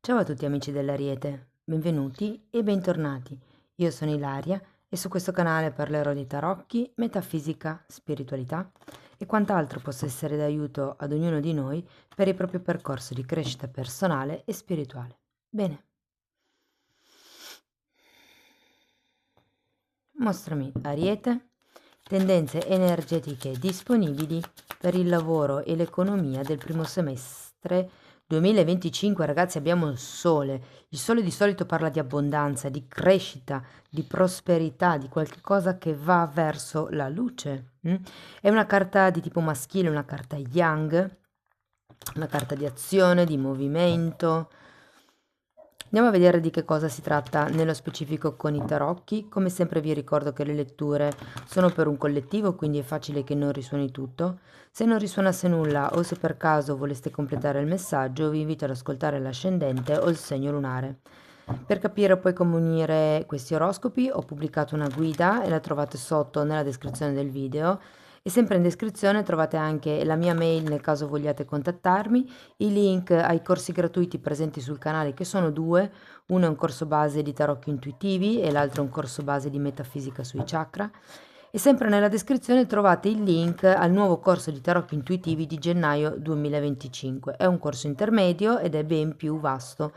Ciao a tutti amici dell'Ariete, benvenuti e bentornati. Io sono Ilaria e su questo canale parlerò di tarocchi, metafisica, spiritualità e quant'altro possa essere d'aiuto ad ognuno di noi per il proprio percorso di crescita personale e spirituale. Bene, mostrami Ariete, tendenze energetiche disponibili per il lavoro e l'economia del primo semestre 2025. Ragazzi, abbiamo il sole. Il sole di solito parla di abbondanza, di crescita, di prosperità, di qualche cosa che va verso la luce. È una carta di tipo maschile, una carta yang, una carta di azione, di movimento. Andiamo a vedere di che cosa si tratta nello specifico con i tarocchi. Come sempre vi ricordo che le letture sono per un collettivo, quindi è facile che non risuoni tutto. Se non risuonasse nulla o se per caso voleste completare il messaggio, vi invito ad ascoltare l'ascendente o il segno lunare. Per capire poi come unire questi oroscopi ho pubblicato una guida e la trovate sotto nella descrizione del video. E sempre in descrizione trovate anche la mia mail nel caso vogliate contattarmi, i link ai corsi gratuiti presenti sul canale, che sono due. Uno è un corso base di tarocchi intuitivi e l'altro è un corso base di metafisica sui chakra. E sempre nella descrizione trovate il link al nuovo corso di tarocchi intuitivi di gennaio 2025. È un corso intermedio ed è ben più vasto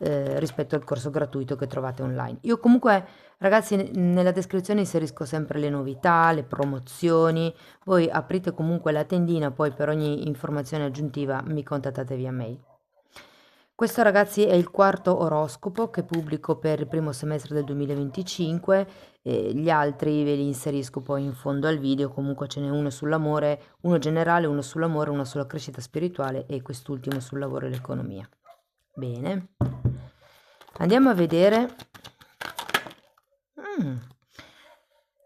rispetto al corso gratuito che trovate online. Io comunque, ragazzi, nella descrizione inserisco sempre le novità, le promozioni. Voi aprite comunque la tendina, poi per ogni informazione aggiuntiva mi contattate via mail. Questo, ragazzi, è il quarto oroscopo che pubblico per il primo semestre del 2025. Gli altri ve li inserisco poi in fondo al video. Comunque ce n'è uno sull'amore, uno generale, uno sull'amore, uno sulla crescita spirituale e quest'ultimo sul lavoro e l'economia. Bene, andiamo a vedere.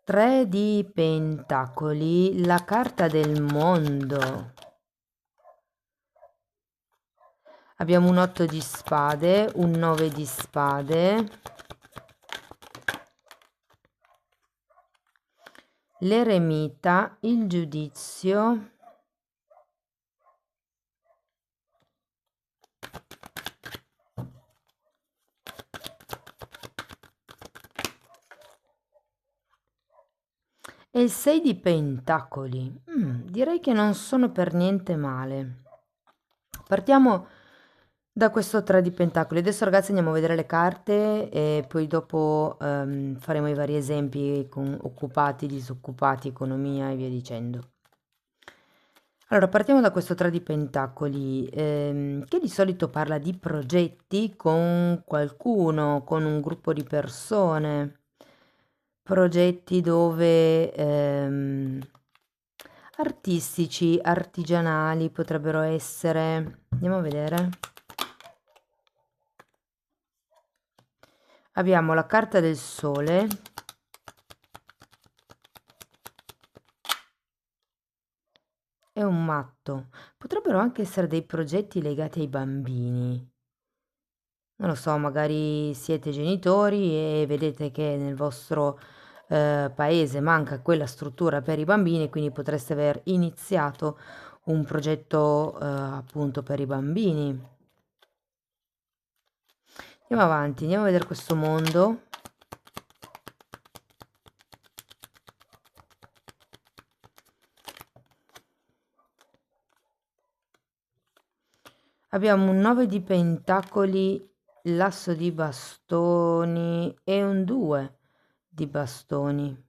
3 di pentacoli, la carta del mondo. Abbiamo un 8 di spade, un 9 di spade, l'eremita, il giudizio, e il 6 di pentacoli. Direi che non sono per niente male. Partiamo da questo 3 di pentacoli. Adesso, ragazzi, andiamo a vedere le carte e poi dopo faremo i vari esempi con occupati, disoccupati, economia e via dicendo. Allora, partiamo da questo 3 di pentacoli, che di solito parla di progetti con qualcuno, con un gruppo di persone, progetti dove artistici, artigianali potrebbero essere. Andiamo a vedere. Abbiamo la carta del sole, e un matto. Potrebbero anche essere dei progetti legati ai bambini. Non lo so, magari siete genitori e vedete che nel vostro paese manca quella struttura per i bambini, quindi potreste aver iniziato un progetto appunto per i bambini. Andiamo avanti, andiamo a vedere questo mondo. Abbiamo un 9 di pentacoli, l'asso di bastoni e un 2 di bastoni.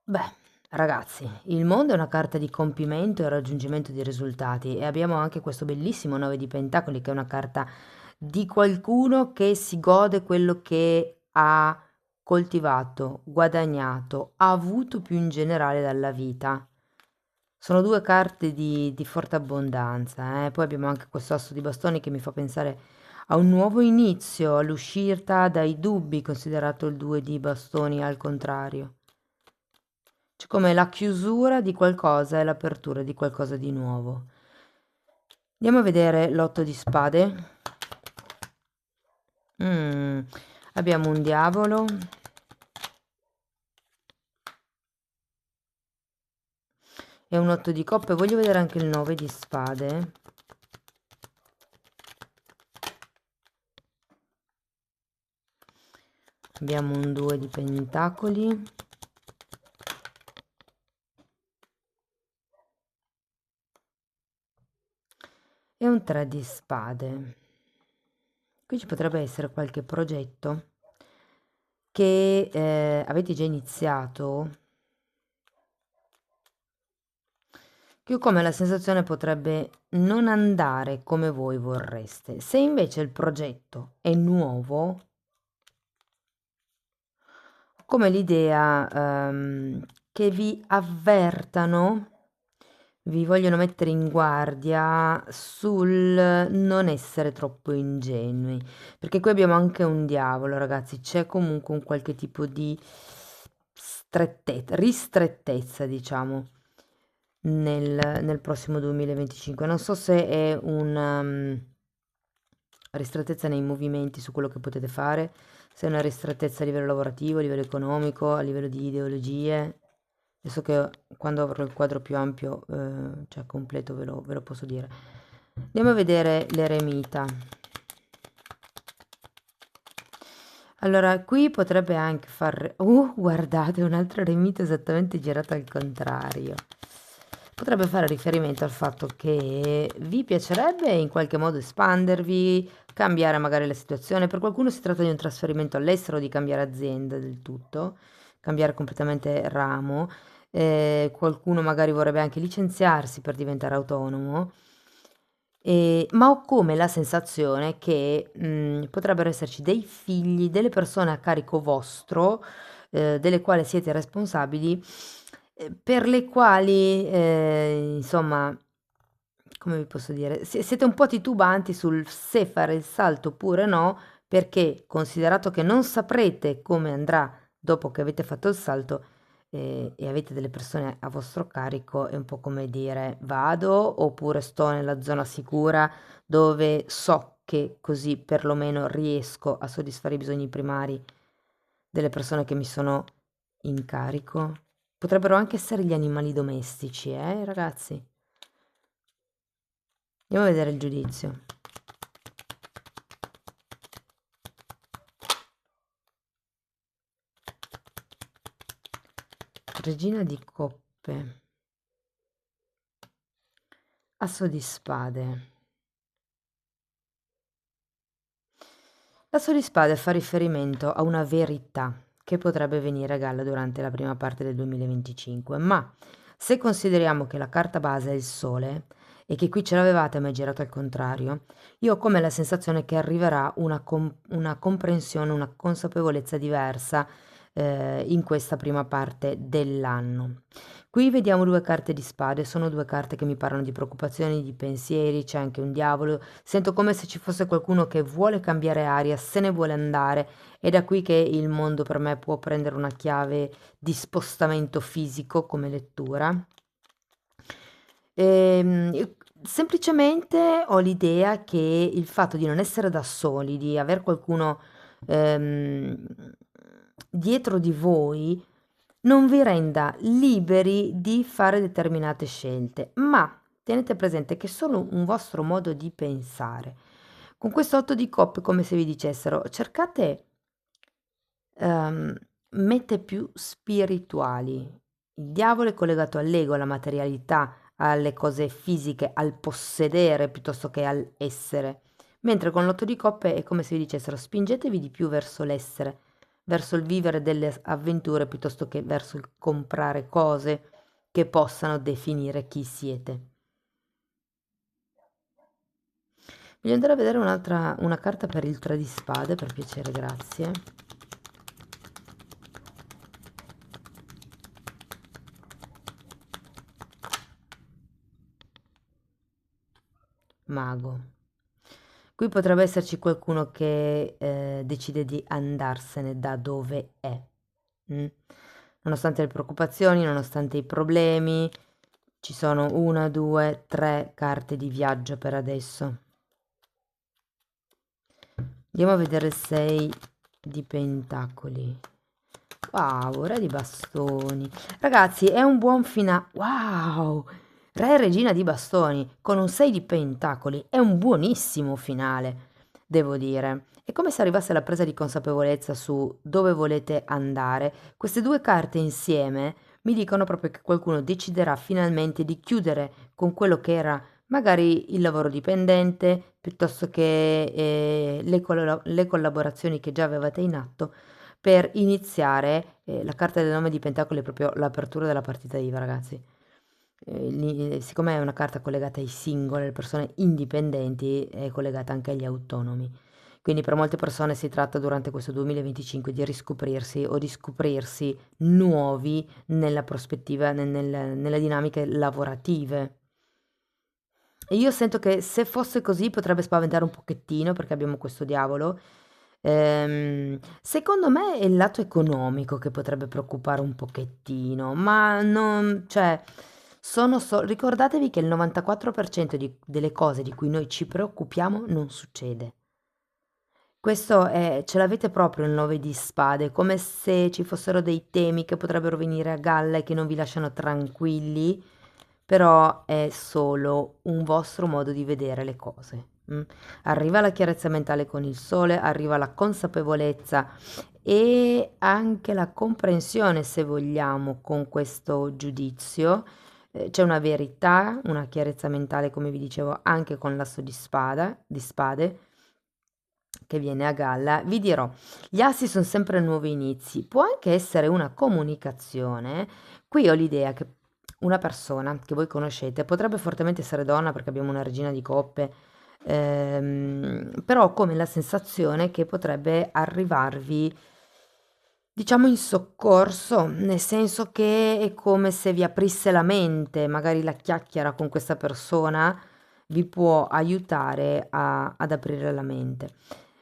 Beh, ragazzi, il mondo è una carta di compimento e raggiungimento di risultati e abbiamo anche questo bellissimo 9 di pentacoli, che è una carta di qualcuno che si gode quello che ha coltivato, guadagnato, ha avuto più in generale dalla vita. Sono due carte di forte abbondanza, eh. Poi abbiamo anche questo asso di bastoni che mi fa pensare a un nuovo inizio, all'uscita dai dubbi, considerato il 2 di bastoni al contrario. C'è come la chiusura di qualcosa e l'apertura di qualcosa di nuovo. Andiamo a vedere l'8 di spade. Abbiamo un diavolo. e un 8 di coppe. Voglio vedere anche il 9 di spade. Abbiamo un 2 di pentacoli. E un 3 di spade. Qui ci potrebbe essere qualche progetto che avete già iniziato, che ho come la sensazione potrebbe non andare come voi vorreste. Se invece il progetto è nuovo, ho come l'idea che vi avvertano, vi vogliono mettere in guardia sul non essere troppo ingenui, perché qui abbiamo anche un diavolo, ragazzi. C'è comunque un qualche tipo di ristrettezza, diciamo, nel prossimo 2025. Non so se è una ristrettezza nei movimenti su quello che potete fare, se è una ristrettezza a livello lavorativo, a livello economico, a livello di ideologie. Adesso che quando avrò il quadro più ampio, cioè completo, ve lo posso dire. Andiamo a vedere l'eremita. Allora, qui potrebbe anche far... guardate, un'altra eremita esattamente girata al contrario. Potrebbe fare riferimento al fatto che vi piacerebbe in qualche modo espandervi, cambiare magari la situazione. Per qualcuno si tratta di un trasferimento all'estero, di cambiare azienda del tutto, cambiare completamente ramo. Qualcuno magari vorrebbe anche licenziarsi per diventare autonomo. Ma ho come la sensazione che potrebbero esserci dei figli, delle persone a carico vostro, delle quali siete responsabili, per le quali, insomma, come vi posso dire, siete un po' titubanti sul se fare il salto oppure no, perché considerato che non saprete come andrà dopo che avete fatto il salto, e avete delle persone a vostro carico, è un po' come dire vado oppure sto nella zona sicura dove so che così perlomeno riesco a soddisfare i bisogni primari delle persone che mi sono in carico. Potrebbero anche essere gli animali domestici, ragazzi. Andiamo a vedere il giudizio. Regina di coppe. Asso di spade. L'asso di spade fa riferimento a una verità che potrebbe venire a galla durante la prima parte del 2025, ma se consideriamo che la carta base è il sole e che qui ce l'avevate ma è girato al contrario, io ho come la sensazione che arriverà una comprensione, una consapevolezza diversa in questa prima parte dell'anno. Qui vediamo due carte di spade, sono due carte che mi parlano di preoccupazioni, di pensieri, c'è anche un diavolo. Sento come se ci fosse qualcuno che vuole cambiare aria, se ne vuole andare. È da qui che il mondo per me può prendere una chiave di spostamento fisico come lettura. Semplicemente ho l'idea che il fatto di non essere da soli, di aver qualcuno dietro di voi, non vi renda liberi di fare determinate scelte, ma tenete presente che è solo un vostro modo di pensare. Con questo 8 di coppe, come se vi dicessero, cercate mete più spirituali. Il diavolo è collegato all'ego, alla materialità, alle cose fisiche, al possedere piuttosto che all'essere. Mentre con l'otto di coppe è come se vi dicessero spingetevi di più verso l'essere, verso il vivere delle avventure piuttosto che verso il comprare cose che possano definire chi siete. Voglio andare a vedere una carta per il 3 di spade, per piacere, grazie. Mago. Qui potrebbe esserci qualcuno che decide di andarsene da dove è. Nonostante le preoccupazioni, nonostante i problemi, ci sono 1, 2, 3 carte di viaggio per adesso. Andiamo a vedere il 6 di pentacoli. Wow, re di bastoni. Ragazzi, è un buon finale. Wow! Re e regina di bastoni con un 6 di pentacoli. È un buonissimo finale, devo dire. È come se arrivasse la presa di consapevolezza su dove volete andare. Queste due carte insieme mi dicono proprio che qualcuno deciderà finalmente di chiudere con quello che era magari il lavoro dipendente, piuttosto che le collaborazioni che già avevate in atto per iniziare. La carta del nome di Pentacoli è proprio l'apertura della partita IVA, ragazzi. Siccome è una carta collegata ai singoli, alle persone indipendenti, è collegata anche agli autonomi. Quindi per molte persone si tratta durante questo 2025 di riscoprirsi o di scoprirsi nuovi nella prospettiva, nelle dinamiche lavorative. E io sento che se fosse così potrebbe spaventare un pochettino perché abbiamo questo diavolo. Secondo me è il lato economico che potrebbe preoccupare un pochettino, ma non, cioè, ricordatevi che il 94% delle cose di cui noi ci preoccupiamo non succede. Questo è, ce l'avete proprio il 9 di spade, come se ci fossero dei temi che potrebbero venire a galla e che non vi lasciano tranquilli, però è solo un vostro modo di vedere le cose. Arriva la chiarezza mentale con il sole, arriva la consapevolezza e anche la comprensione, se vogliamo, con questo giudizio. C'è una verità, una chiarezza mentale, come vi dicevo, anche con l'asso di spade che viene a galla. Vi dirò, gli assi sono sempre nuovi inizi, può anche essere una comunicazione. Qui ho l'idea che una persona che voi conoscete potrebbe fortemente essere donna perché abbiamo una regina di coppe, però ho come la sensazione che potrebbe arrivarvi, diciamo, in soccorso, nel senso che è come se vi aprisse la mente, magari la chiacchiera con questa persona vi può aiutare ad aprire la mente.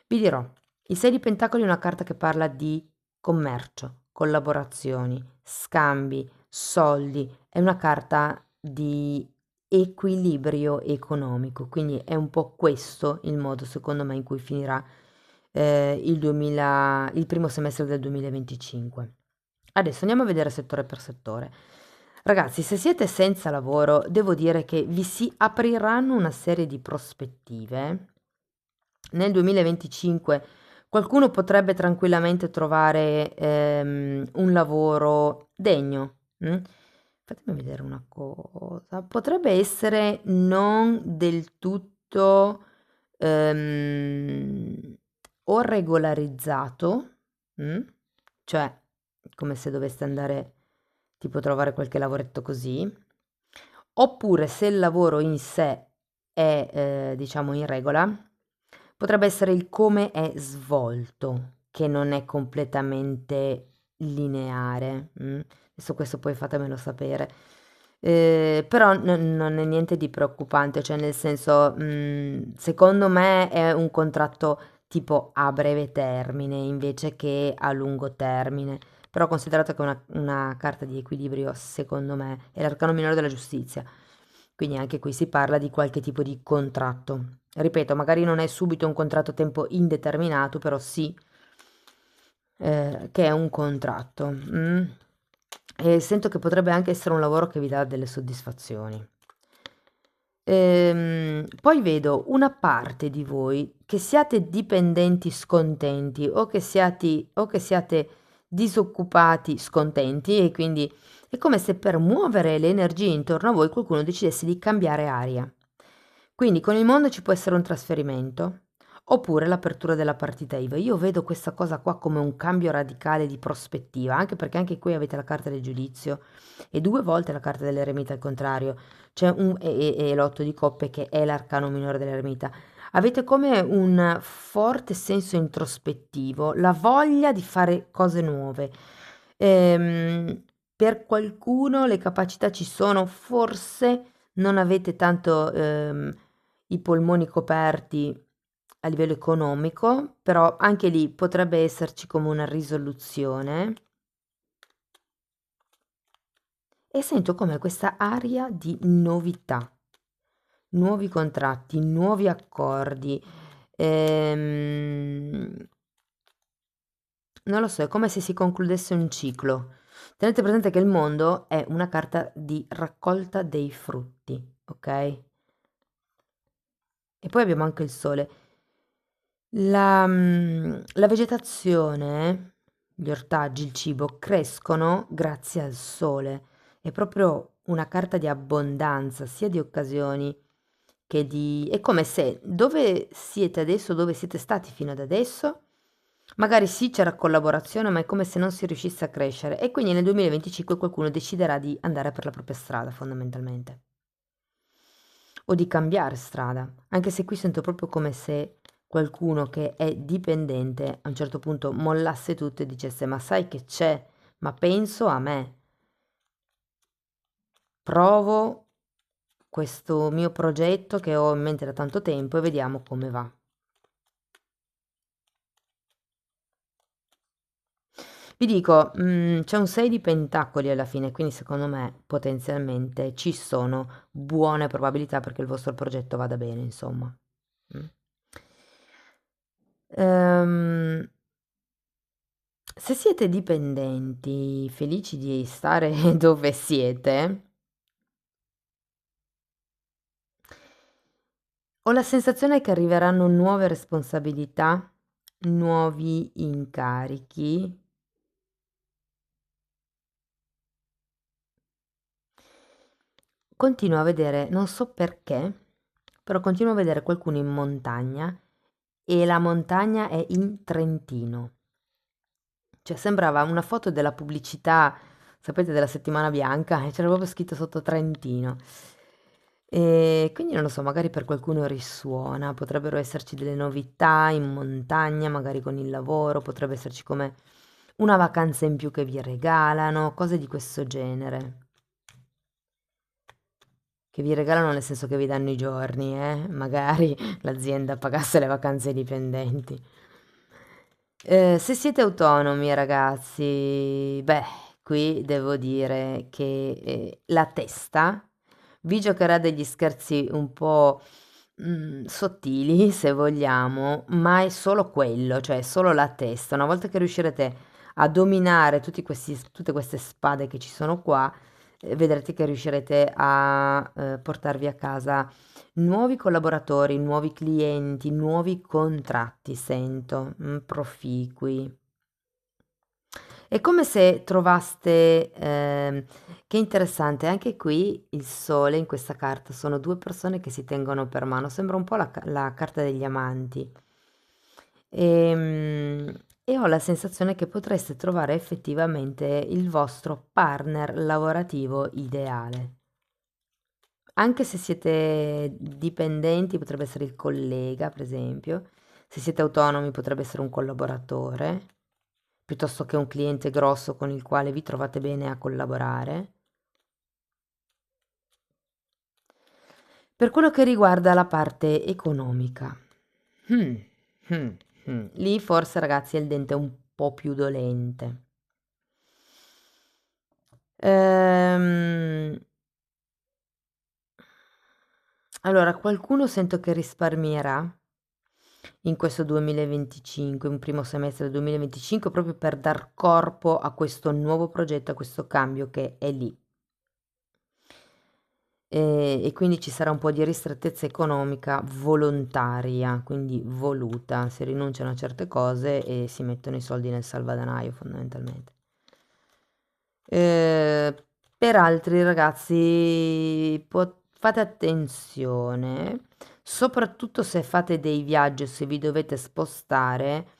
Vi dirò, il 6 di Pentacoli è una carta che parla di commercio, collaborazioni, scambi, soldi, è una carta di equilibrio economico, quindi è un po' questo il modo, secondo me, in cui finirà il primo semestre del 2025. Adesso andiamo a vedere settore per settore. Ragazzi, se siete senza lavoro, devo dire che vi si apriranno una serie di prospettive. Nel 2025 qualcuno potrebbe tranquillamente trovare un lavoro degno. Fatemi vedere una cosa. Potrebbe essere non del tutto ehm, o regolarizzato, mm? Cioè come se doveste andare tipo trovare qualche lavoretto così, oppure se il lavoro in sé è diciamo in regola, potrebbe essere il come è svolto, che non è completamente lineare. Adesso questo poi fatemelo sapere. Però non è niente di preoccupante, cioè nel senso, secondo me è un contratto tipo a breve termine invece che a lungo termine. Però considerato che è una carta di equilibrio, secondo me, è l'arcano minore della giustizia. Quindi anche qui si parla di qualche tipo di contratto. Ripeto, magari non è subito un contratto a tempo indeterminato, però sì, che è un contratto. E sento che potrebbe anche essere un lavoro che vi dà delle soddisfazioni. Poi vedo una parte di voi che siate dipendenti scontenti o che siate disoccupati scontenti e quindi è come se per muovere le energie intorno a voi qualcuno decidesse di cambiare aria. Quindi con il mondo ci può essere un trasferimento oppure l'apertura della partita IVA. Io vedo questa cosa qua come un cambio radicale di prospettiva, anche perché anche qui avete la carta del giudizio e due volte la carta dell'eremita al contrario. C'è e l'otto di coppe che è l'arcano minore dell'eremita. Avete come un forte senso introspettivo, la voglia di fare cose nuove. Per qualcuno le capacità ci sono, forse non avete tanto i polmoni coperti a livello economico, però anche lì potrebbe esserci come una risoluzione. E sento come questa aria di novità, nuovi contratti, nuovi accordi. Ehm, Non lo so, è come se si concludesse un ciclo. Tenete presente che il mondo è una carta di raccolta dei frutti, ok? E poi abbiamo anche il sole. La vegetazione, gli ortaggi, il cibo crescono grazie al sole. È proprio una carta di abbondanza, sia di occasioni che di... È come se dove siete adesso, dove siete stati fino ad adesso, magari sì c'era collaborazione, ma è come se non si riuscisse a crescere. E quindi nel 2025 qualcuno deciderà di andare per la propria strada, fondamentalmente. O di cambiare strada, anche se qui sento proprio come se qualcuno che è dipendente a un certo punto mollasse tutto e dicesse: ma sai che c'è? Ma penso a me, provo questo mio progetto che ho in mente da tanto tempo e vediamo come va. Vi dico, c'è un 6 di pentacoli alla fine, quindi secondo me potenzialmente ci sono buone probabilità perché il vostro progetto vada bene, insomma. Mm. Ehm, Se siete dipendenti, felici di stare dove siete, ho la sensazione che arriveranno nuove responsabilità, nuovi incarichi. Continuo a vedere, non so perché, però continuo a vedere qualcuno in montagna e la montagna è in Trentino. Cioè sembrava una foto della pubblicità, sapete, della settimana bianca, e c'era proprio scritto sotto Trentino. E quindi non lo so, magari per qualcuno risuona, potrebbero esserci delle novità in montagna, magari con il lavoro, potrebbe esserci come una vacanza in più che vi regalano, cose di questo genere. Che vi regalano nel senso che vi danno i giorni, magari l'azienda pagasse le vacanze ai dipendenti. Se siete autonomi, ragazzi, beh, qui devo dire che la testa vi giocherà degli scherzi un po' sottili, se vogliamo, ma è solo quello, cioè è solo la testa. Una volta che riuscirete a dominare tutte queste spade che ci sono qua, vedrete che riuscirete a portarvi a casa nuovi collaboratori, nuovi clienti, nuovi contratti, sento, proficui. È come se trovaste, che interessante, anche qui il sole in questa carta sono due persone che si tengono per mano, sembra un po' la carta degli amanti. E ho la sensazione che potreste trovare effettivamente il vostro partner lavorativo ideale. Anche se siete dipendenti, potrebbe essere il collega, per esempio. Se siete autonomi, potrebbe essere un collaboratore, piuttosto che un cliente grosso con il quale vi trovate bene a collaborare. Per quello che riguarda la parte economica, hmm, hmm, lì forse, ragazzi, è il dente un po' più dolente. Ehm, allora, qualcuno sento che risparmierà in questo 2025, un primo semestre del 2025, proprio per dar corpo a questo nuovo progetto, a questo cambio che è lì. E quindi ci sarà un po' di ristrettezza economica volontaria, quindi voluta, si rinunciano a certe cose e si mettono i soldi nel salvadanaio fondamentalmente. Eh, per altri ragazzi, fate attenzione, soprattutto se fate dei viaggi o se vi dovete spostare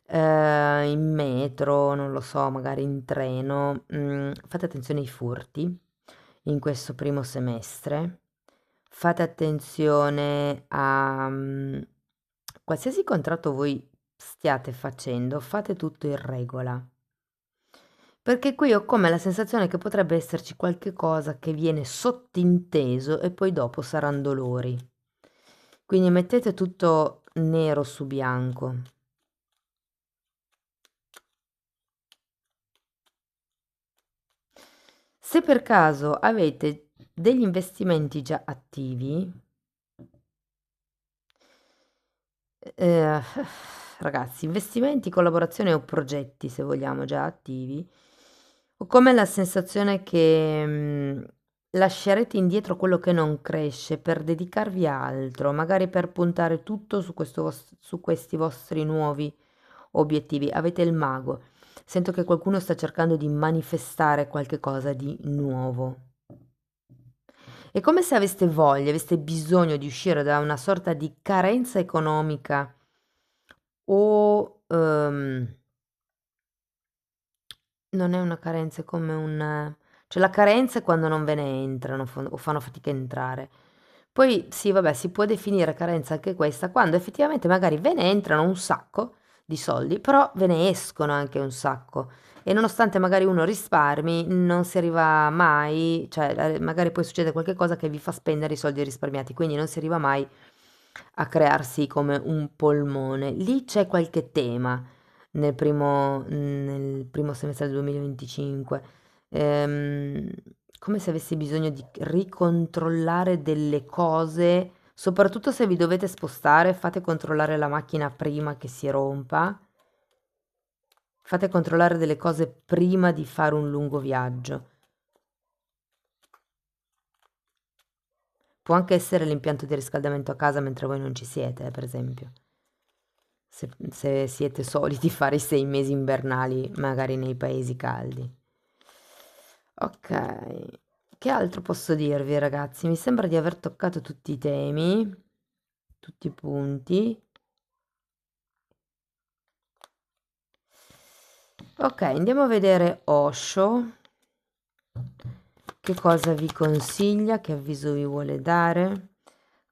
in metro, non lo so, magari in treno, fate attenzione ai furti in questo primo semestre. Fate attenzione a qualsiasi contratto voi stiate facendo, fate tutto in regola. Perché qui ho come la sensazione che potrebbe esserci qualche cosa che viene sottinteso e poi dopo saranno dolori. Quindi mettete tutto nero su bianco. Se per caso avete degli investimenti già attivi, eh, ragazzi, investimenti, collaborazioni o progetti, se vogliamo, già attivi. Ho come la sensazione che lascerete indietro quello che non cresce per dedicarvi a altro, magari per puntare tutto su questi vostri nuovi obiettivi. Avete il mago. Sento che qualcuno sta cercando di manifestare qualche cosa di nuovo. È come se aveste voglia, aveste bisogno di uscire da una sorta di carenza economica o non è una carenza, è come un cioè la carenza è quando non ve ne entrano o fanno fatica a entrare. Poi sì, vabbè, si può definire carenza anche questa, quando effettivamente magari ve ne entrano un sacco di soldi, però ve ne escono anche un sacco. E nonostante magari uno risparmi, non si arriva mai, cioè magari poi succede qualche cosa che vi fa spendere i soldi risparmiati, quindi non si arriva mai a crearsi come un polmone. Lì c'è qualche tema nel primo semestre del 2025. Ehm, come se avessi bisogno di ricontrollare delle cose, soprattutto se vi dovete spostare, fate controllare la macchina prima che si rompa, fate controllare delle cose prima di fare un lungo viaggio. Può anche essere l'impianto di riscaldamento a casa mentre voi non ci siete, per esempio. Se siete soliti fare i 6 mesi invernali, magari nei paesi caldi. Ok, che altro posso dirvi, ragazzi? Mi sembra di aver toccato tutti i temi, tutti i punti. Ok, andiamo a vedere Osho. Che cosa vi consiglia? Che avviso vi vuole dare?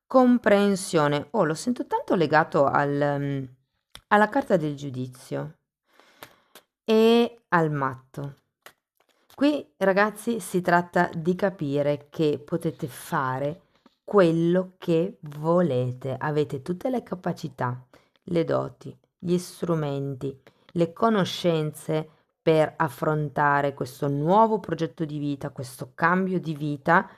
Comprensione. Oh, lo sento tanto legato alla carta del giudizio e al matto. Qui, ragazzi, si tratta di capire che potete fare quello che volete. Avete tutte le capacità, le doti, gli strumenti, le conoscenze per affrontare questo nuovo progetto di vita, questo cambio di vita.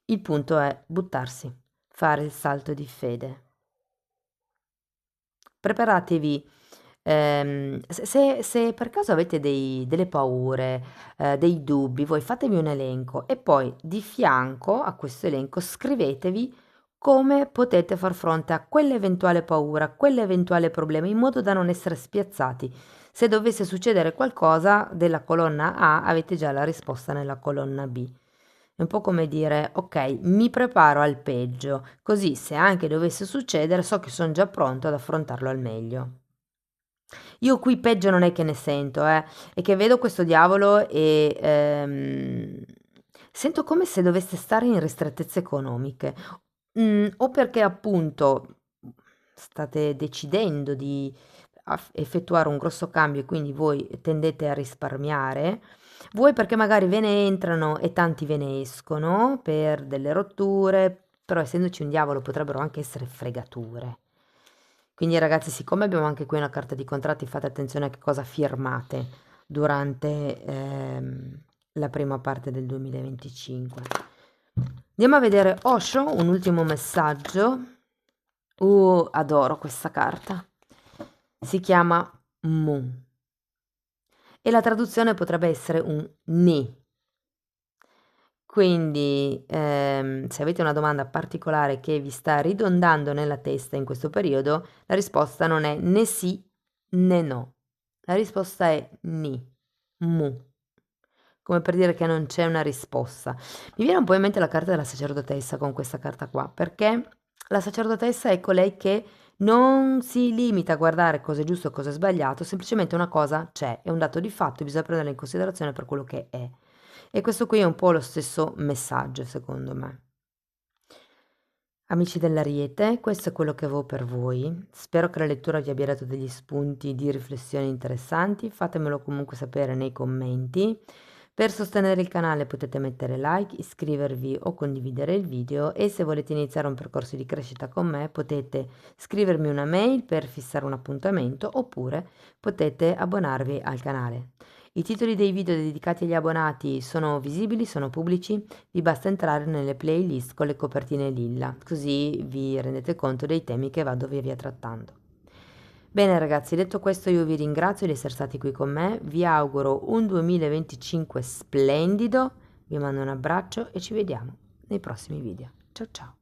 Il punto è buttarsi, fare il salto di fede. Preparatevi, se per caso avete delle paure, dei dubbi, voi fatevi un elenco e poi di fianco a questo elenco scrivetevi come potete far fronte a quell'eventuale paura, a quell'eventuale problema, in modo da non essere spiazzati. Se dovesse succedere qualcosa della colonna A, avete già la risposta nella colonna B. È un po' come dire, ok, mi preparo al peggio, così se anche dovesse succedere so che sono già pronto ad affrontarlo al meglio. Io qui peggio non è che ne sento, è che vedo questo diavolo e sento come se doveste stare in ristrettezze economiche. O perché appunto state decidendo di effettuare un grosso cambio e quindi voi tendete a risparmiare, vuoi perché magari ve ne entrano e tanti ve ne escono per delle rotture, però essendoci un diavolo potrebbero anche essere fregature. Quindi ragazzi, siccome abbiamo anche qui una carta di contratti, fate attenzione a che cosa firmate durante la prima parte del 2025. Andiamo a vedere Osho, un ultimo messaggio. Adoro questa carta. Si chiama Mu. E la traduzione potrebbe essere un ni. Quindi, se avete una domanda particolare che vi sta ridondando nella testa in questo periodo, la risposta non è né sì né no. La risposta è ni, mu, come per dire che non c'è una risposta. Mi viene un po' in mente la carta della sacerdotessa con questa carta qua, perché la sacerdotessa è colei che non si limita a guardare cosa è giusto e cosa è sbagliato, semplicemente una cosa c'è, è un dato di fatto, bisogna prenderla in considerazione per quello che è. E questo qui è un po' lo stesso messaggio, secondo me. Amici dell'Ariete, questo è quello che avevo per voi. Spero che la lettura vi abbia dato degli spunti di riflessione interessanti. Fatemelo comunque sapere nei commenti. Per sostenere il canale potete mettere like, iscrivervi o condividere il video e se volete iniziare un percorso di crescita con me potete scrivermi una mail per fissare un appuntamento oppure potete abbonarvi al canale. I titoli dei video dedicati agli abbonati sono visibili, sono pubblici, vi basta entrare nelle playlist con le copertine lilla, così vi rendete conto dei temi che vado via via trattando. Bene ragazzi, detto questo io vi ringrazio di essere stati qui con me, vi auguro un 2025 splendido, vi mando un abbraccio e ci vediamo nei prossimi video. Ciao ciao!